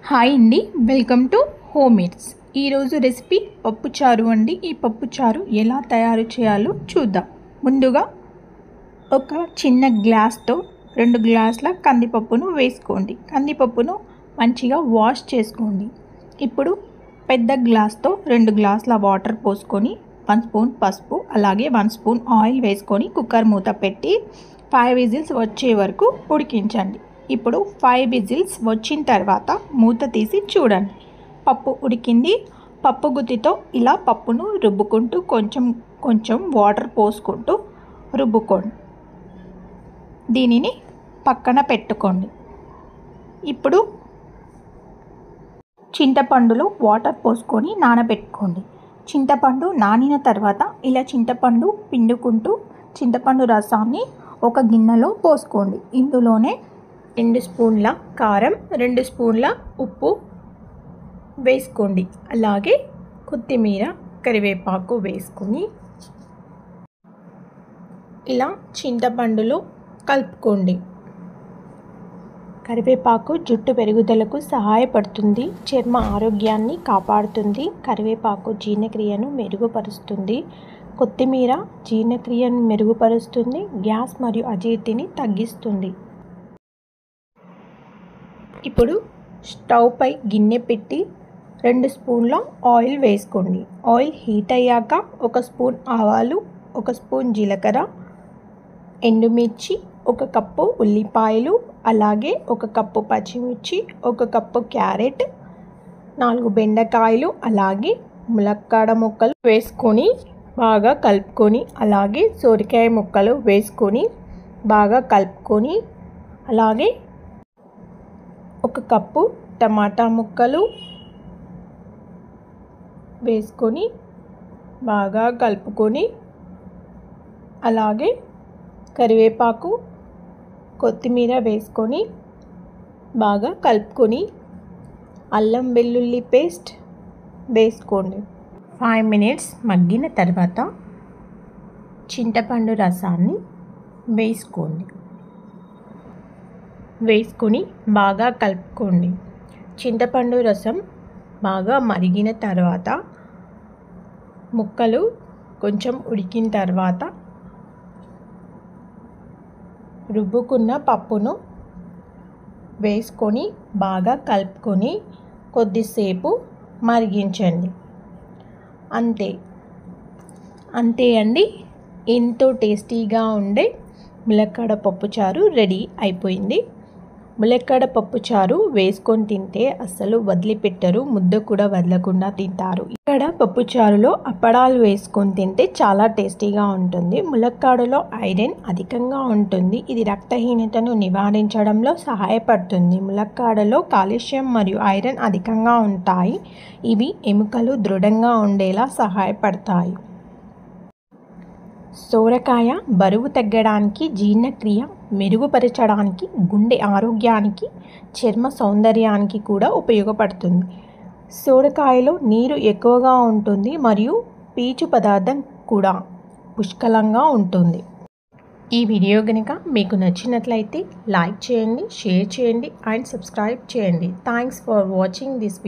Hi అండి, welcome to home maids. ఈరోజు recipe పప్పుచారు అండి. ఈ పప్పుచారు ఎలా తయారు చేయాలో చూద్దాం. ముందుగా ఒక చిన్న గ్లాస్తో 2 గ్లాసుల కందిపప్పును వేసుకోండి. కందిపప్పును మంచిగా వాష్ చేసుకోండి. ఇప్పుడు పెద్ద గ్లాస్తో 2 గ్లాసుల వాటర్ పోసుకొని 1 స్పూన్ పసుపు అలాగే 1 స్పూన్ ఆయిల్ వేసుకొని కుక్కర్ మూత పెట్టి 5 విజిల్స్ వచ్చే వరకు ఉడికించండి. ఇప్పుడు 5 విజిల్స్ వచ్చిన తర్వాత మూత తీసి చూడండి. పప్పు ఉడికింది. పప్పు గుత్తితో ఇలా పప్పును రుబ్బుకుంటూ కొంచెం వాటర్ పోసుకుంటూ రుబ్బుకోండి. దీనిని పక్కన పెట్టుకోండి. ఇప్పుడు చింతపండులో వాటర్ పోసుకొని నానబెట్టుకోండి. చింతపండు నానిన తర్వాత ఇలా చింతపండు పిండుకుంటూ చింతపండు రసాన్ని ఒక గిన్నెలో పోసుకోండి. ఇందులోనే 2 స్పూన్ల కారం, 2 స్పూన్ల ఉప్పు వేసుకోండి. అలాగే కొత్తిమీర, కరివేపాకు వేసుకొని ఇలా చింతపండులో కలుపుకోండి. కరివేపాకు జుట్టు పెరుగుదలకు సహాయపడుతుంది, చర్మ ఆరోగ్యాన్ని కాపాడుతుంది. కరివేపాకు జీర్ణక్రియను మెరుగుపరుస్తుంది. కొత్తిమీర జీర్ణక్రియను మెరుగుపరుస్తుంది, గ్యాస్ మరియు అజీర్తిని తగ్గిస్తుంది. ఇప్పుడు స్టవ్ పై గిన్నె పెట్టి 2 స్పూన్ల ఆయిల్ వేసుకోండి. ఆయిల్ హీట్ అయ్యాక 1 స్పూన్ ఆవాలు, 1 స్పూన్ జీలకర్ర, ఎండుమిర్చి, 1 కప్పు ఉల్లిపాయలు, అలాగే 1 కప్పు పచ్చిమిర్చి, 1 కప్పు క్యారెట్, 4 బెండకాయలు, అలాగే ములక్కాడ ముక్కలు వేసుకొని బాగా కలుపుకొని, అలాగే సొరకాయ ముక్కలు వేసుకొని బాగా కలుపుకొని, అలాగే 1 కప్పు టమాటా ముక్కలు వేసుకొని బాగా కలుపుకొని, అలాగే కరివేపాకు, కొత్తిమీర వేసుకొని బాగా కలుపుకొని, అల్లం వెల్లుల్లి పేస్ట్ వేసుకోండి. 5 మినిట్స్ మగ్గిన తర్వాత చింతపండు రసాన్ని వేసుకొని బాగా కలుపుకోండి. చింతపండు రసం బాగా మరిగిన తర్వాత ముక్కలు కొంచెం ఉడికిన తర్వాత రుబ్బుకున్న పప్పును వేసుకొని బాగా కలుపుకొని కొద్దిసేపు మరిగించండి. అంతే అండి, ఎంతో టేస్టీగా ఉండే ములక్కాడ పప్పుచారు రెడీ అయిపోయింది. ములక్కాడ పప్పుచారు వేసుకొని తింటే అస్సలు వదిలిపెట్టరు, ముద్ద కూడా వదలకుండా తింటారు. ఇక్కడ పప్పుచారులో అప్పడాలు వేసుకొని తింటే చాలా టేస్టీగా ఉంటుంది. ములక్కాడలో ఐరన్ అధికంగా ఉంటుంది. ఇది రక్తహీనతను నివారించడంలో సహాయపడుతుంది. ములక్కాడలో కాల్షియం మరియు ఐరన్ అధికంగా ఉంటాయి. ఇవి ఎముకలు దృఢంగా ఉండేలా సహాయపడతాయి. సోరకాయ బరువు తగ్గడానికి, జీర్ణక్రియ మెరుగుపరచడానికి, గుండె ఆరోగ్యానికి, చర్మ సౌందర్యానికి కూడా ఉపయోగపడుతుంది. సోరకాయలో నీరు ఎక్కువగా ఉంటుంది మరియు పీచు పదార్థం కూడా పుష్కలంగా ఉంటుంది. ఈ వీడియో కనుక మీకు నచ్చినట్లయితే లైక్ చేయండి, షేర్ చేయండి అండ్ సబ్స్క్రైబ్ చేయండి. Thanks for watching this video.